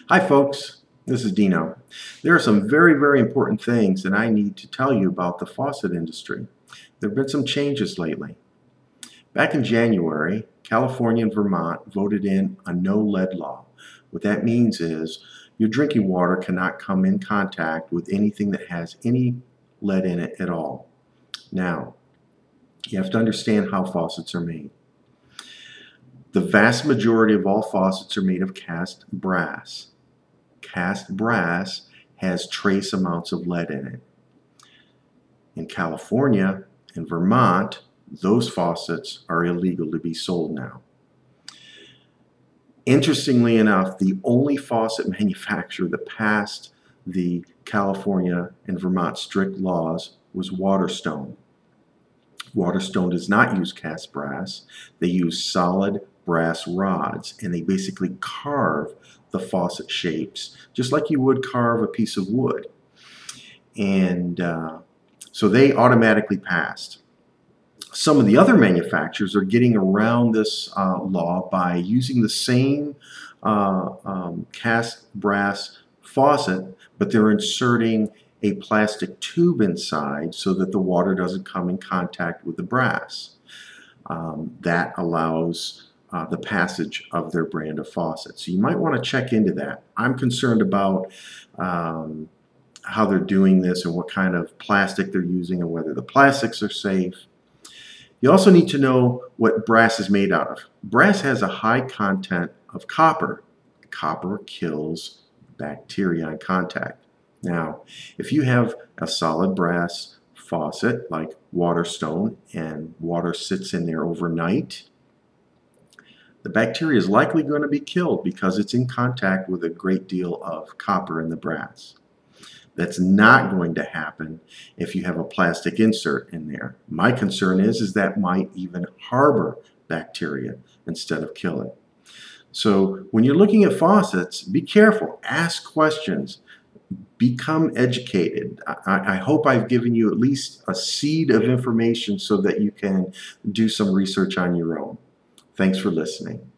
Hi folks, this is Dino. There are some very important things that I need to tell you about the faucet industry. There have been some changes lately. Back in January, California and Vermont voted in a no lead law. What that means is your drinking water cannot come in contact with anything that has any lead in it at all. Now, you have to understand how faucets are made. The vast majority of all faucets are made of cast brass. Cast brass has trace amounts of lead in it. In California and Vermont, those faucets are illegal to be sold now. Interestingly enough, the only faucet manufacturer that passed the California and Vermont strict laws was Waterstone. Waterstone does not use cast brass. They use solid brass rods, and they basically carve the faucet shapes just like you would carve a piece of wood. And so they automatically passed. Some of the other manufacturers are getting around this law by using the same cast brass faucet, but they're inserting a plastic tube inside so that the water doesn't come in contact with the brass. That allows the passage of their brand of faucet. So you might want to check into that. I'm concerned about how they're doing this and what kind of plastic they're using and whether the plastics are safe. You also need to know what brass is made out of. Brass has a high content of copper. Copper kills bacteria on contact. Now, if you have a solid brass faucet like Waterstone and water sits in there overnight, the bacteria is likely going to be killed because it's in contact with a great deal of copper in the brass. That's not going to happen if you have a plastic insert in there. My concern is that might even harbor bacteria instead of kill it. So when you're looking at faucets, be careful, ask questions, become educated. I hope I've given you at least a seed of information so that you can do some research on your own. Thanks for listening.